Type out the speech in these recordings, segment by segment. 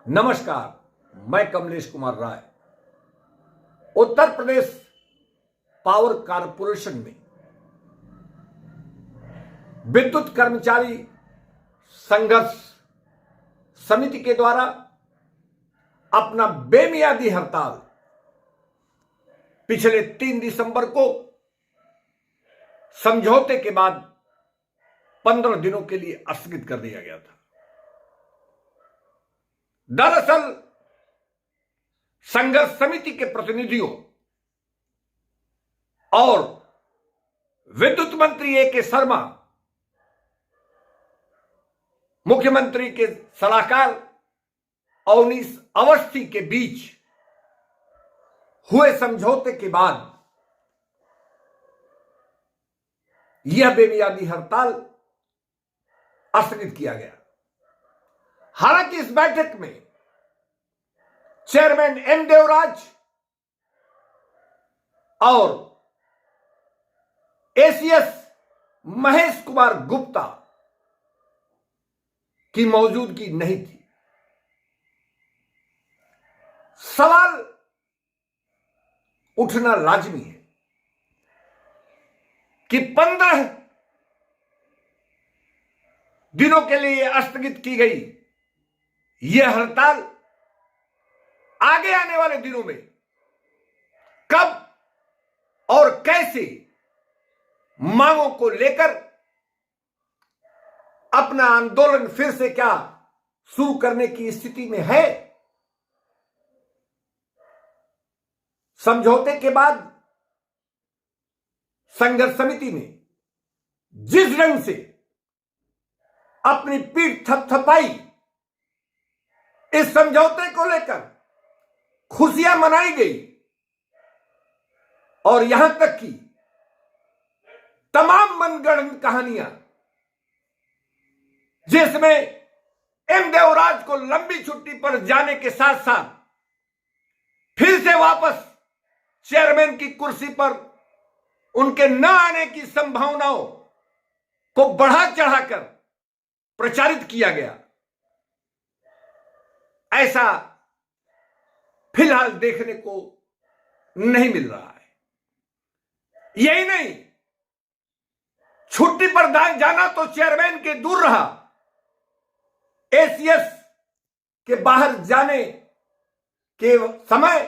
नमस्कार, मैं Kamlesh Kumar Rai. Uttar Pradesh power corporation में विद्युत कर्मचारी संघर्ष समिति के द्वारा अपना बेमियादी हड़ताल पिछले 3 दिसंबर को समझौते के बाद 15 दिनों के लिए स्थगित कर दिया गया था। दरअसल संघर्ष समिति के प्रतिनिधियों और विद्युत मंत्री ए के शर्मा, मुख्यमंत्री के सलाहकार अवनीश अवस्थी के बीच हुए समझौते के बाद यह बेमियादी हड़ताल स्थगित किया गया। हालांकि इस बैठक में चेयरमैन एम देवराज और एसीएस महेश कुमार गुप्ता की मौजूदगी नहीं थी। सवाल उठना लाजमी है कि 15 दिनों के लिए स्थगित की गई यह हड़ताल आगे आने वाले दिनों में कब और कैसे मांगों को लेकर अपना आंदोलन फिर से क्या शुरू करने की स्थिति में है। समझौते के बाद संघर्ष समिति ने जिस ढंग से अपनी पीठ थपथपाई, इस समझौते को लेकर खुशियां मनाई गई और यहां तक कि तमाम मनगढ़ंत कहानियां जिसमें एम देवराज को लंबी छुट्टी पर जाने के साथ साथ फिर से वापस चेयरमैन की कुर्सी पर उनके न आने की संभावनाओं को बढ़ा चढ़ाकर प्रचारित किया गया, ऐसा फिलहाल देखने को नहीं मिल रहा है। यही नहीं, छुट्टी पर जाना तो चेयरमैन के दूर रहा, एसीएस के बाहर जाने के समय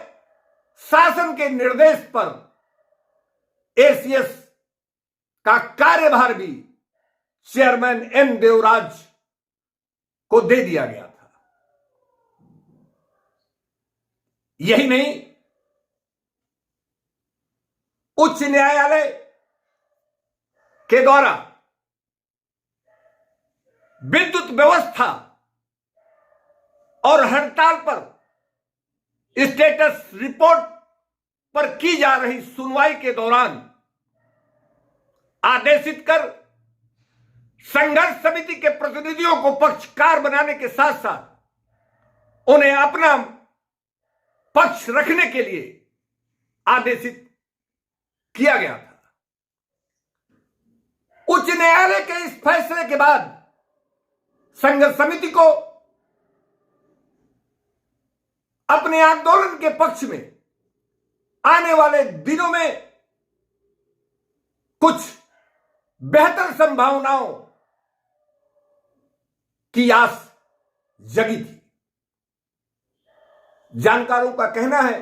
शासन के निर्देश पर एसीएस का कार्यभार भी चेयरमैन एम देवराज को दे दिया गया था। यही नहीं, उच्च न्यायालय के द्वारा विद्युत व्यवस्था और हड़ताल पर स्टेटस रिपोर्ट पर की जा रही सुनवाई के दौरान आदेशित कर संघर्ष समिति के प्रतिनिधियों को पक्षकार बनाने के साथ साथ उन्हें अपना पक्ष रखने के लिए आदेशित किया गया था। उच्च न्यायालय के इस फैसले के बाद संघर्ष समिति को अपने आंदोलन के पक्ष में आने वाले दिनों में कुछ बेहतर संभावनाओं की आस जगी थी। जानकारों का कहना है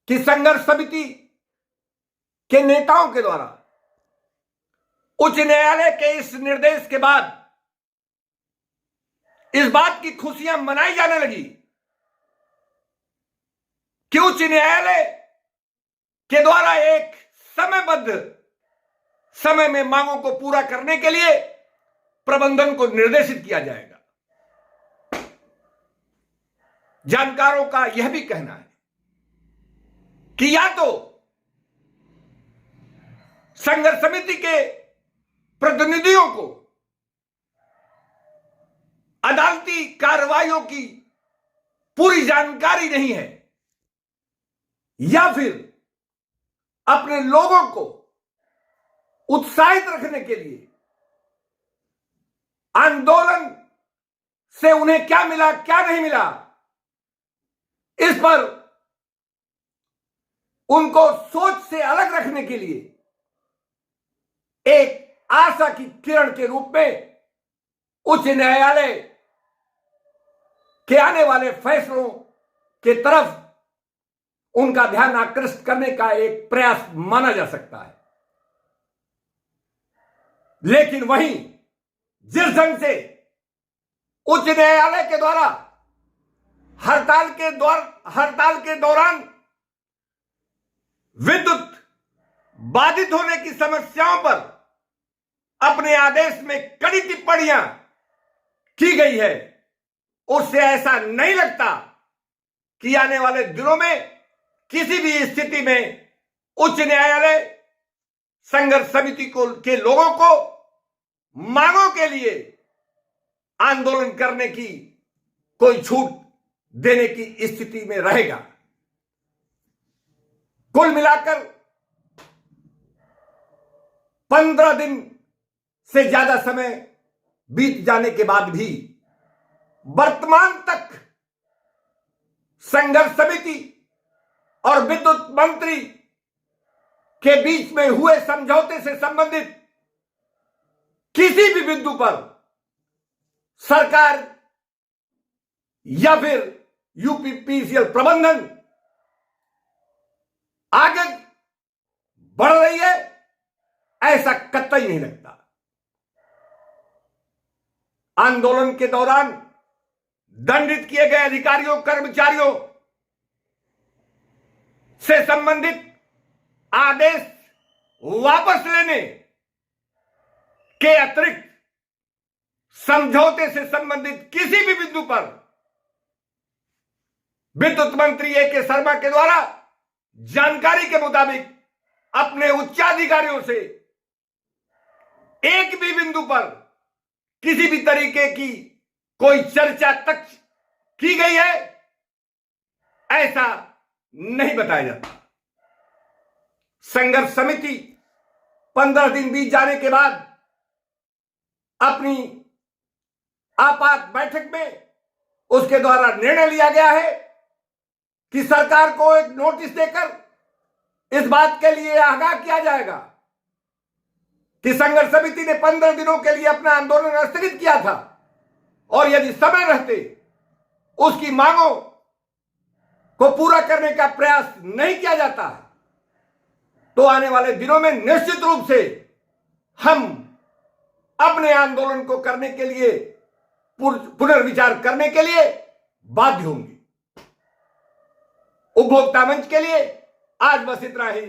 कि संघर्ष समिति के नेताओं के द्वारा उच्च न्यायालय के इस निर्देश के बाद इस बात की खुशियां मनाई जाने लगी कि उच्च न्यायालय के द्वारा एक समयबद्ध समय में मांगों को पूरा करने के लिए प्रबंधन को निर्देशित किया जाएगा। जानकारों का यह भी कहना है कि या तो संघर्ष समिति के प्रतिनिधियों को अदालती कार्रवाइयों की पूरी जानकारी नहीं है, या फिर अपने लोगों को उत्साहित रखने के लिए आंदोलन से उन्हें क्या मिला, क्या नहीं मिला, इस पर उनको सोच से अलग रखने के लिए एक आशा की किरण के रूप में उच्च न्यायालय के आने वाले फैसलों के तरफ उनका ध्यान आकृष्ट करने का एक प्रयास माना जा सकता है। लेकिन वहीं जिस ढंग से उच्च न्यायालय के द्वारा हड़ताल के दौरान विद्युत बाधित होने की समस्याओं पर अपने आदेश में कड़ी टिप्पणियां की गई है, उससे ऐसा नहीं लगता कि आने वाले दिनों में किसी भी स्थिति में उच्च न्यायालय संघर्ष समिति के लोगों को मांगों के लिए आंदोलन करने की कोई छूट देने की स्थिति में रहेगा। कुल मिलाकर 15 दिन से ज्यादा समय बीत जाने के बाद भी वर्तमान तक संघर्ष समिति और विद्युत मंत्री के बीच में हुए समझौते से संबंधित किसी भी बिंदु पर सरकार या फिर यूपीपीसीएल प्रबंधन आगे बढ़ रही है, ऐसा कतई नहीं लगता। आंदोलन के दौरान दंडित किए गए अधिकारियों कर्मचारियों से संबंधित आदेश वापस लेने के अतिरिक्त समझौते से संबंधित किसी भी बिंदु पर विद्युत मंत्री ए के शर्मा के द्वारा जानकारी के मुताबिक अपने उच्चाधिकारियों से एक भी बिंदु पर किसी भी तरीके की कोई चर्चा तक की गई है, ऐसा नहीं बताया जाता। संघर्ष समिति 15 दिन बीत जाने के बाद अपनी आपात बैठक में उसके द्वारा निर्णय लिया गया है कि सरकार को एक नोटिस देकर इस बात के लिए आगाह किया जाएगा कि संघर्ष समिति ने 15 दिनों के लिए अपना आंदोलन स्थगित किया था और यदि समय रहते उसकी मांगों को पूरा करने का प्रयास नहीं किया जाता तो आने वाले दिनों में निश्चित रूप से हम अपने आंदोलन को करने के लिए पुनर्विचार करने के लिए बाध्य होंगे। उपभोक्ता मंच के लिए आज बस इतना ही।